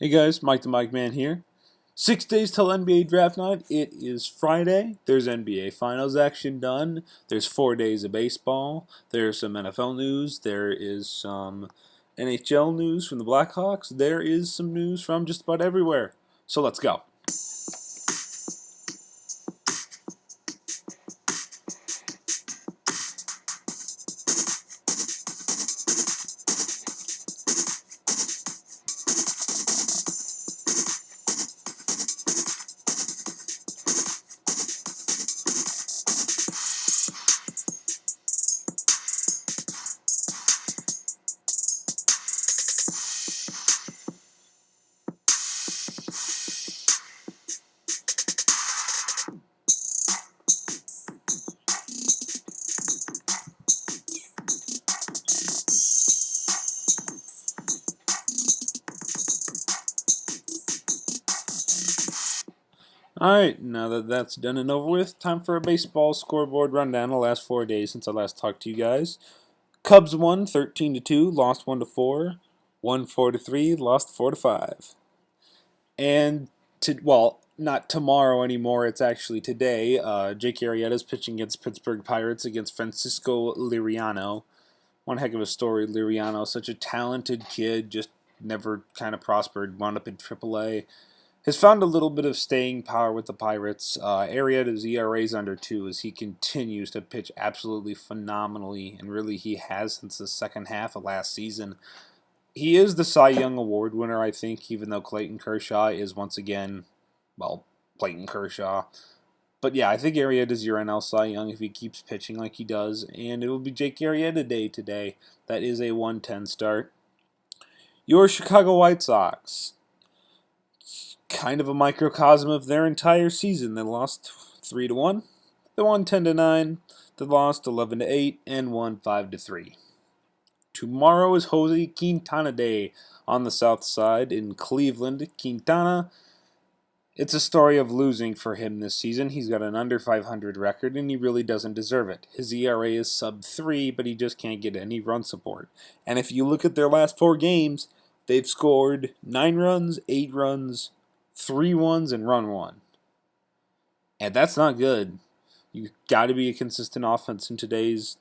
Hey guys, Mike the Mike Man here. 6 days till NBA draft night. It is Friday. There's NBA Finals action done. There's 4 days of baseball. There's some NFL news. There is some NHL news from the Blackhawks. There is some news from just about everywhere. So let's go. Alright, now that that's done and over with, time for a baseball scoreboard rundown the last 4 days since I last talked to you guys. Cubs won 13-2, lost 1-4, won 4-3, lost 4-5. And not tomorrow anymore. It's actually today. Jake Arrieta's pitching against Pittsburgh Pirates against Francisco Liriano. One heck of a story, Liriano. Such a talented kid, just never kind of prospered. Wound up in AAA. Has found a little bit of staying power with the Pirates. Arrieta's ERA is under 2 as he continues to pitch absolutely phenomenally, and really he has since the second half of last season. He is the Cy Young Award winner, I think, even though Clayton Kershaw is once again, well, Clayton Kershaw. But yeah, I think Arrieta's your NL Cy Young if he keeps pitching like he does, and it will be Jake Arrieta Day today. That is a 110 start. Your Chicago White Sox, kind of a microcosm of their entire season. They lost 3-1, they won 10-9, they lost 11-8, and won 5-3. Tomorrow is Jose Quintana Day on the south side in Cleveland. Quintana, it's a story of losing for him this season. He's got an under 500 record, and he really doesn't deserve it. His ERA is sub 3, but he just can't get any run support. And if you look at their last 4 games, they've scored 9 runs, 8 runs, 3 ones, and run 1. And that's not good. You've got to be a consistent offense in today's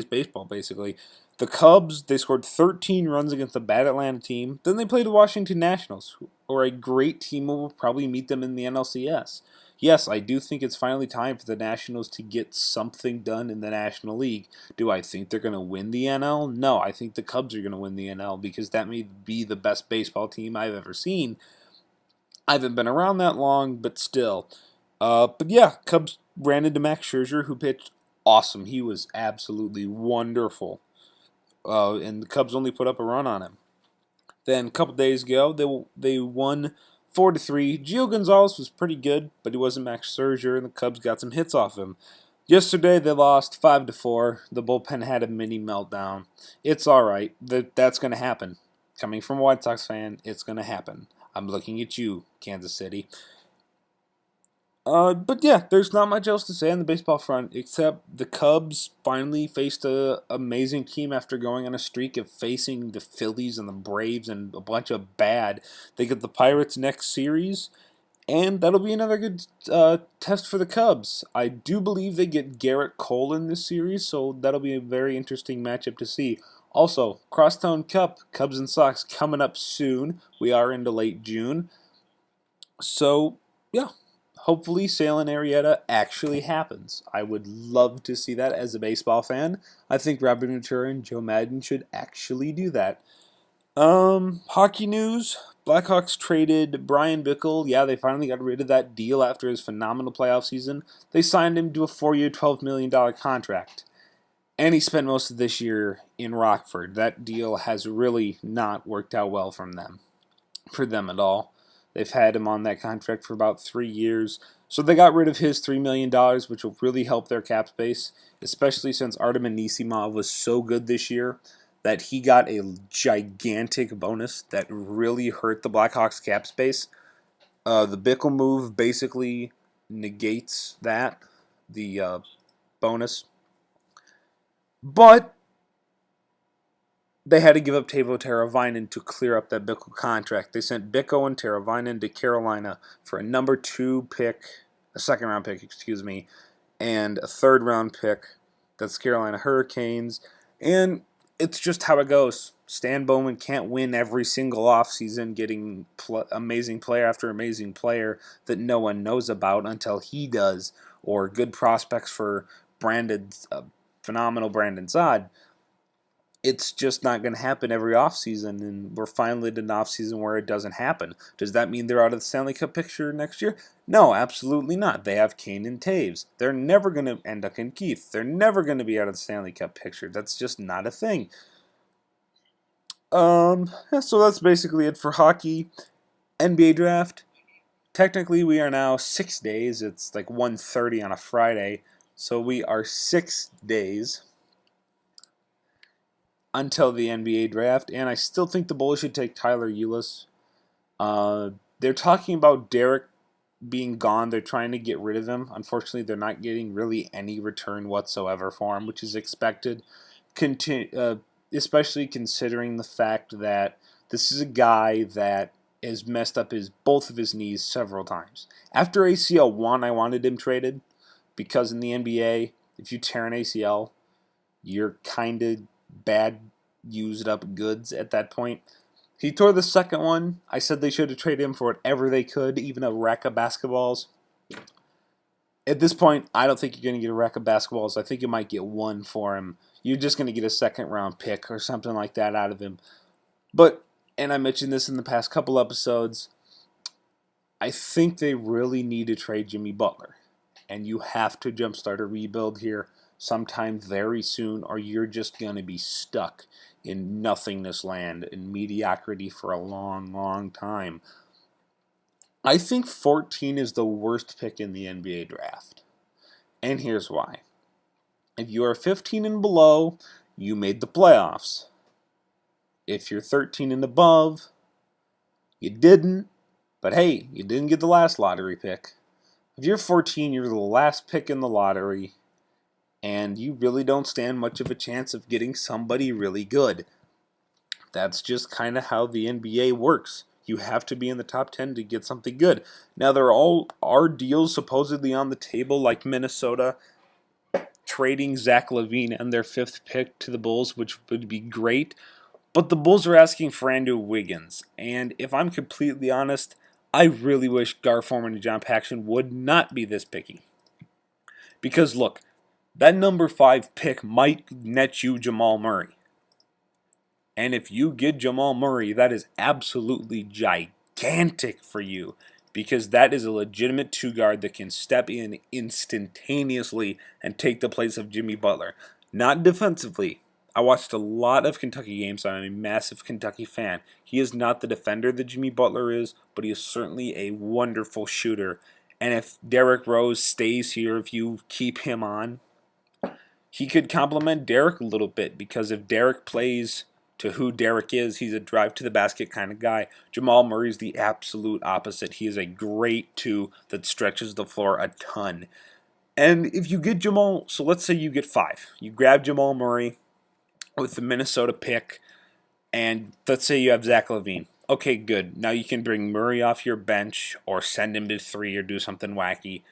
baseball, basically. The Cubs, they scored 13 runs against the bad Atlanta team. Then they played the Washington Nationals, who are a great team who will probably meet them in the NLCS. Yes, I do think it's finally time for the Nationals to get something done in the National League. Do I think they're going to win the NL? No, I think the Cubs are going to win the NL because that may be the best baseball team I've ever seen. I haven't been around that long, but still. But yeah, Cubs ran into Max Scherzer, who pitched awesome. He was absolutely wonderful. And the Cubs only put up a run on him. Then a couple days ago, they won 4-3. Gio Gonzalez was pretty good, but he wasn't Max Scherzer, and the Cubs got some hits off him. Yesterday they lost 5-4. The bullpen had a mini meltdown. It's all right. That's going to happen. Coming from a White Sox fan, it's going to happen. I'm looking at you, Kansas City. But yeah, there's not much else to say on the baseball front except the Cubs finally faced a amazing team after going on a streak of facing the Phillies and the Braves and a bunch of bad. They get the Pirates next series, and that'll be another good test for the Cubs. I do believe they get Garrett Cole in this series, so that'll be a very interesting matchup to see. Also, Crosstown Cup, Cubs and Sox coming up soon. We are into late June. So, yeah, hopefully Sale and Arrieta actually happens. I would love to see that as a baseball fan. I think Robert Ventura and Joe Madden should actually do that. Hockey news. Blackhawks traded Brian Bickle. Yeah, they finally got rid of that deal after his phenomenal playoff season. They signed him to a 4-year, $12 million contract. And he spent most of this year in Rockford. That deal has really not worked out well for them at all. They've had him on that contract for about 3 years. So they got rid of his $3 million, which will really help their cap space, especially since Artem Anisimov was so good this year that he got a gigantic bonus that really hurt the Blackhawks cap space. The Bickle move basically negates the bonus. But they had to give up Teuvo Teravainen to clear up that Bickle contract. They sent Bickle and Teravainen to Carolina for a number 2 pick, a second round pick, excuse me, and a third round pick. That's Carolina Hurricanes. And it's just how it goes. Stan Bowman can't win every single offseason getting amazing player after amazing player that no one knows about until he does, or good prospects for phenomenal Brandon Saad. It's just not going to happen every offseason, and we're finally at an offseason where it doesn't happen. Does that mean they're out of the Stanley Cup picture next year? No, absolutely not. They have Kane and Taves. They're never going to end up in Keith. They're never going to be out of the Stanley Cup picture. That's just not a thing. So that's basically it for hockey. NBA draft. Technically, we are now 6 days. It's like 1:30 on a Friday. So we are 6 days until the NBA draft, and I still think the Bulls should take Tyler Ulis. They're talking about Derek being gone. They're trying to get rid of him. Unfortunately, they're not getting really any return whatsoever for him, which is expected, especially considering the fact that this is a guy that has messed up both of his knees several times. After ACL 1, I wanted him traded because in the NBA, if you tear an ACL, you're kind of bad, used up goods at that point. He tore the second one. I said they should have traded him for whatever they could, even a rack of basketballs. At this point, I don't think you're going to get a rack of basketballs. I think you might get one for him. You're just going to get a second round pick or something like that out of him. But, and I mentioned this in the past couple episodes, I think they really need to trade Jimmy Butler. And you have to jumpstart a rebuild here sometime very soon, or you're just going to be stuck in nothingness land and mediocrity for a long, long time. I think 14 is the worst pick in the NBA draft. And here's why. If you are 15 and below, you made the playoffs. If you're 13 and above, you didn't. But hey, you didn't get the last lottery pick. If you're 14, you're the last pick in the lottery, and you really don't stand much of a chance of getting somebody really good. That's just kind of how the NBA works. You have to be in the top 10 to get something good. Now, there are deals supposedly on the table, like Minnesota trading Zach LaVine and their 5th pick to the Bulls, which would be great. But the Bulls are asking for Andrew Wiggins. And if I'm completely honest, I really wish Gar Forman and John Paxson would not be this picky. Because look, that number 5 pick might net you Jamal Murray. And if you get Jamal Murray, that is absolutely gigantic for you. Because that is a legitimate 2-guard that can step in instantaneously and take the place of Jimmy Butler. Not defensively. I watched a lot of Kentucky games. I'm a massive Kentucky fan. He is not the defender that Jimmy Butler is, but he is certainly a wonderful shooter. And if Derrick Rose stays here, if you keep him on, he could complement Derrick a little bit, because if Derrick plays to who Derrick is, he's a drive to the basket kind of guy. Jamal Murray's the absolute opposite. He is a great 2 that stretches the floor a ton. And if you get Jamal, so let's say you get 5. You grab Jamal Murray with the Minnesota pick, and let's say you have Zach LaVine. Okay, good. Now you can bring Murray off your bench or send him to 3 or do something wacky,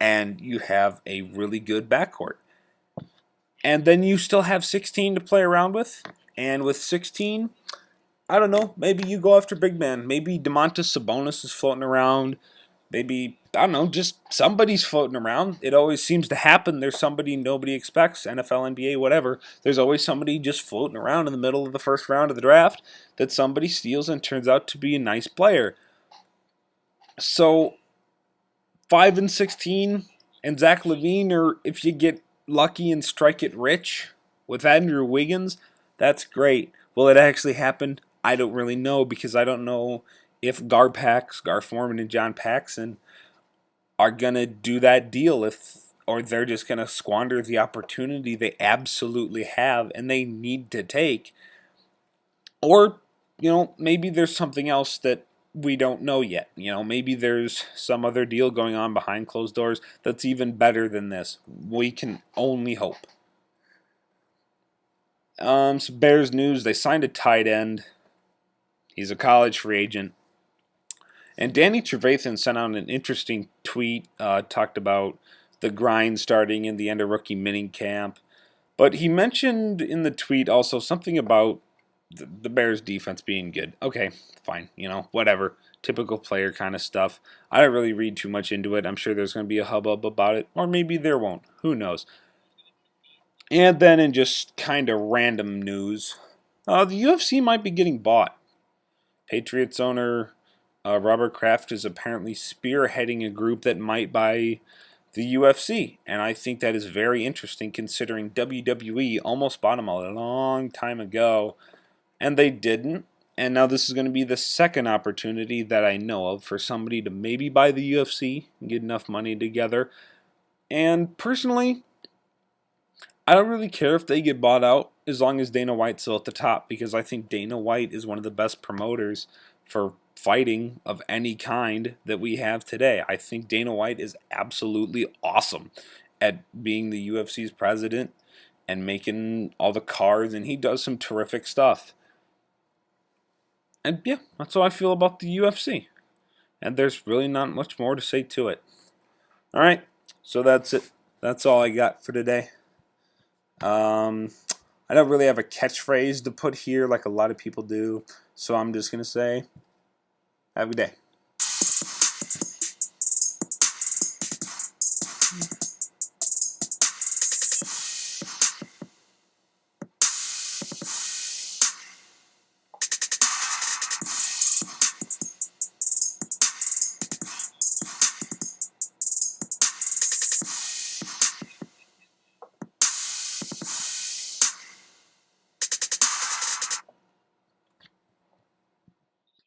and you have a really good backcourt. And then you still have 16 to play around with. And with 16, I don't know, maybe you go after big man. Maybe Domantas Sabonis is floating around. Maybe, I don't know, just somebody's floating around. It always seems to happen. There's somebody nobody expects, NFL, NBA, whatever. There's always somebody just floating around in the middle of the first round of the draft that somebody steals and turns out to be a nice player. So, 5 and 16 and Zach LaVine, or if you get lucky and strike it rich with Andrew Wiggins, that's great. Will it actually happen? I don't really know, because I don't know if Gar Forman and John Paxson are going to do that deal, or they're just going to squander the opportunity they absolutely have and they need to take. Or, maybe there's something else that we don't know yet. Maybe there's some other deal going on behind closed doors that's even better than this. We can only hope. Some Bears news. They signed a tight end. He's a college free agent. And Danny Trevathan sent out an interesting tweet, talked about the grind starting in the end of rookie minicamp. But he mentioned in the tweet also something about the Bears defense being good. Okay, fine, whatever. Typical player kind of stuff. I don't really read too much into it. I'm sure there's going to be a hubbub about it, or maybe there won't. Who knows? And then in just kind of random news, the UFC might be getting bought. Patriots owner Robert Kraft is apparently spearheading a group that might buy the UFC, and I think that is very interesting considering WWE almost bought them a long time ago, and they didn't. And now this is going to be the second opportunity that I know of for somebody to maybe buy the UFC and get enough money together. And personally, I don't really care if they get bought out as long as Dana White's still at the top, because I think Dana White is one of the best promoters for fighting of any kind that we have today. I think Dana White is absolutely awesome at being the UFC's president and making all the cards, and he does some terrific stuff. And yeah, that's how I feel about the UFC. And there's really not much more to say to it. All right, so that's it. That's all I got for today. I don't really have a catchphrase to put here like a lot of people do, so I'm just going to say, have a good day.